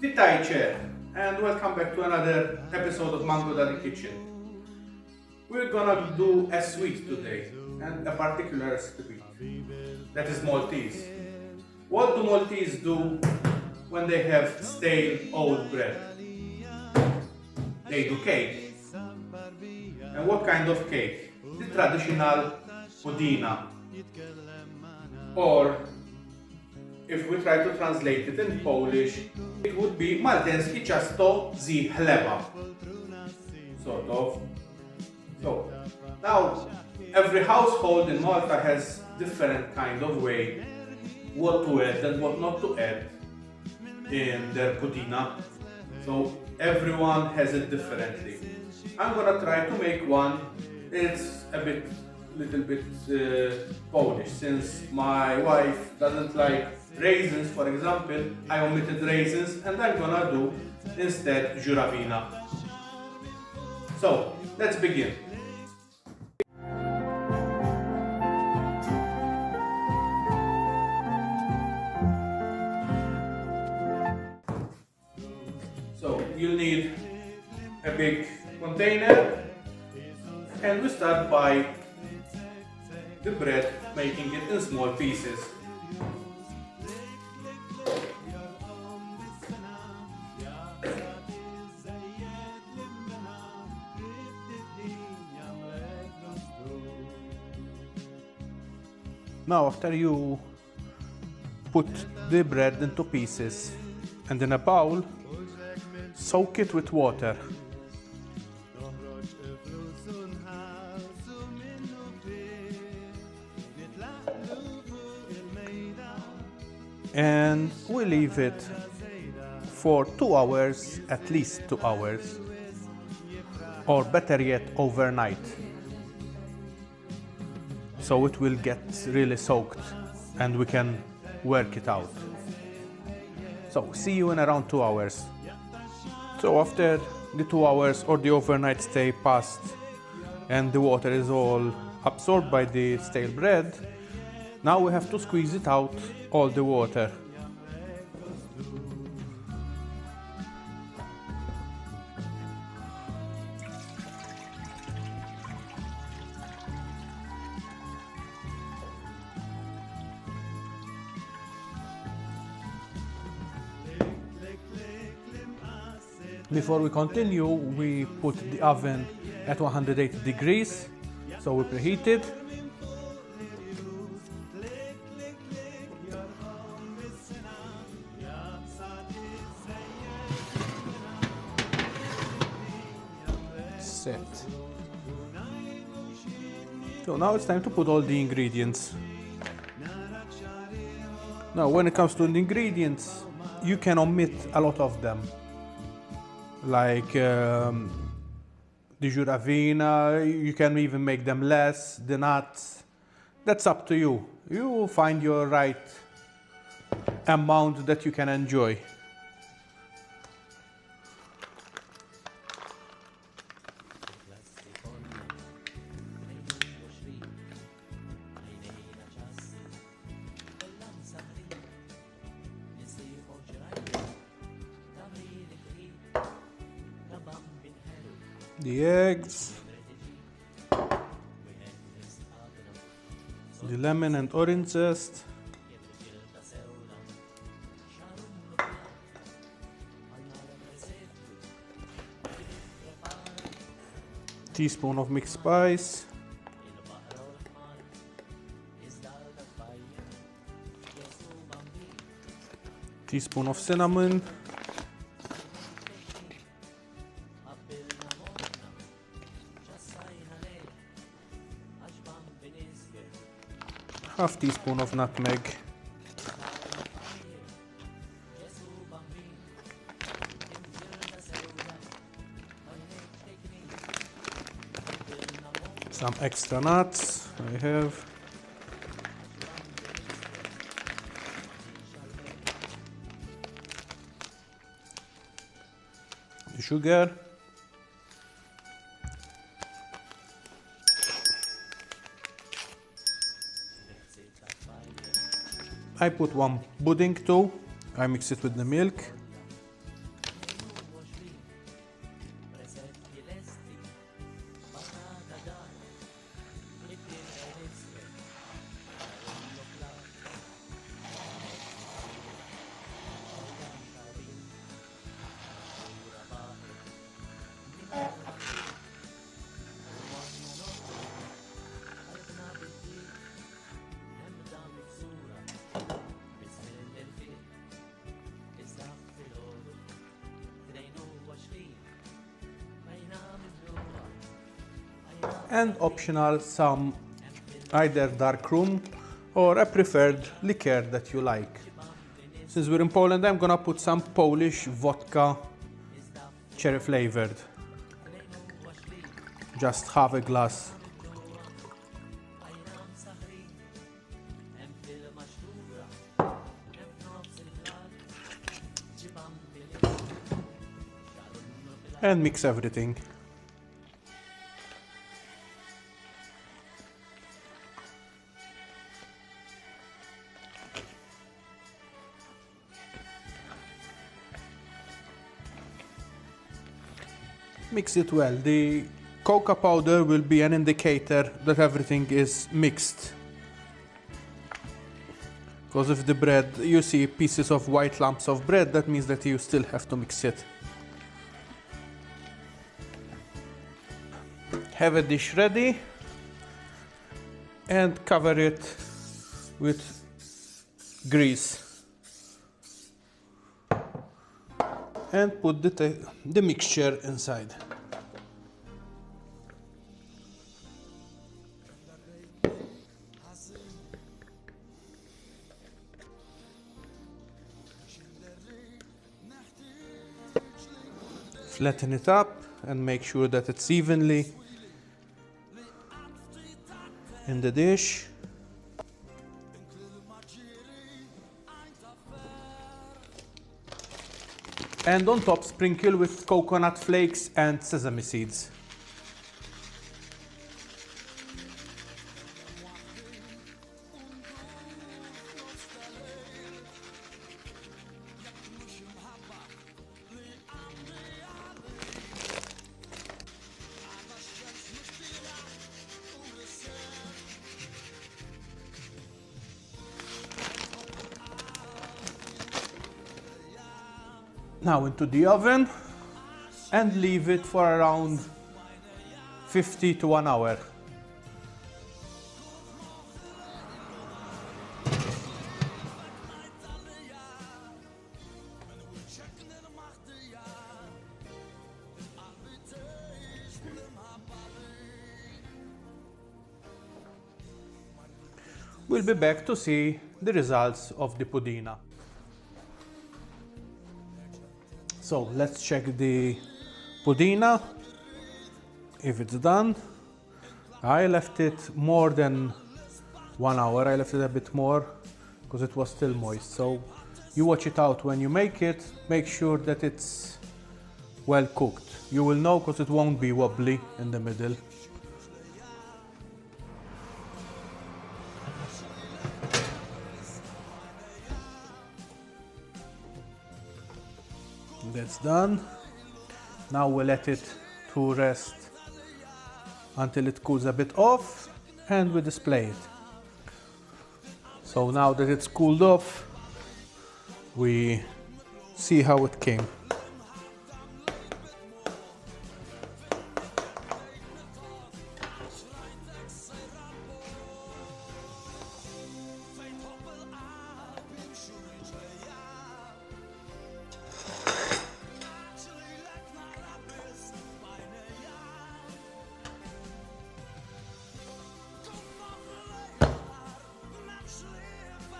Witajcie and welcome back to another episode of Mango Daddy Kitchen. We're gonna do a sweet today and a particular sweet that is Maltese. What do Maltese do when they have stale old bread? They do cake. And what kind of cake? The traditional Pudinę. Or if we try to translate it in Polish, it would be maltańskie ciasto z chleba. Sort of. So, now every household in Malta has different kind of way what to add and what not to add in their Pudinę. So everyone has it differently. I'm gonna try to make one. It's little bit Polish, since my wife doesn't like raisins, for example. I omitted raisins and I'm gonna do instead żurawina. So let's begin. So you'll need a big container, and we start by the bread, making it in small pieces. Now after you put the bread into pieces and in a bowl, soak it with water. And we leave it for 2 hours, at least 2 hours, or better yet, overnight. So it will get really soaked and we can work it out. So see you in around 2 hours. So after the 2 hours or the overnight stay passed and the water is all absorbed by the stale bread, now we have to squeeze it out, all the water. Before we continue, we put the oven at 180 degrees, so we preheat it. Set. So now it's time to put all the ingredients. Now when it comes to the ingredients, you can omit a lot of them, like the żurawina. You can even make them less, the nuts. That's up to you. You find your right amount that you can enjoy. The eggs, the lemon and orange zest, teaspoon of mixed spice, teaspoon of cinnamon, half teaspoon of nutmeg, some extra nuts I have, the sugar, I put one pudding too. I mix it with the milk. and optional some either dark rum or a preferred liqueur that you like. Since we're in Poland, I'm gonna put some Polish vodka, cherry flavored. Just half a glass. And mix everything. Mix it well. The cocoa powder will be an indicator that everything is mixed. Because if the bread, you see pieces of white lumps of bread, that means that you still have to mix it. Have a dish ready and cover it with grease. And put the mixture inside. Flatten it up and make sure that it's evenly in the dish. And on top sprinkle with coconut flakes and sesame seeds. Now into the oven and leave it for around 50 to 1 hour. We'll be back to see the results of the Pudinę. So let's check the Pudinę, if it's done. I left it more than 1 hour. I left it a bit more because it was still moist. So you watch it out when you make it. Make sure that it's well cooked. You will know because it won't be wobbly in the middle. That's done. Now we'll let it to rest until it cools a bit off and we display it. So now that it's cooled off, we see how it came.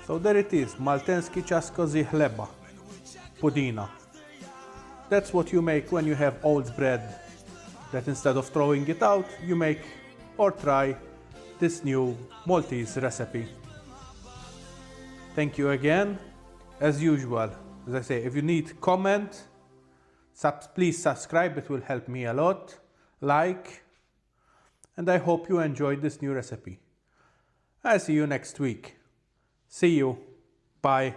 So there it is, maltańskie ciastko z chleba, Pudinę. That's what you make when you have old bread, that instead of throwing it out, you make or try this new Maltese recipe. Thank you again. As usual, as I say, if you need comment, please subscribe, it will help me a lot. Like, and I hope you enjoyed this new recipe. I'll see you next week. See you. Bye.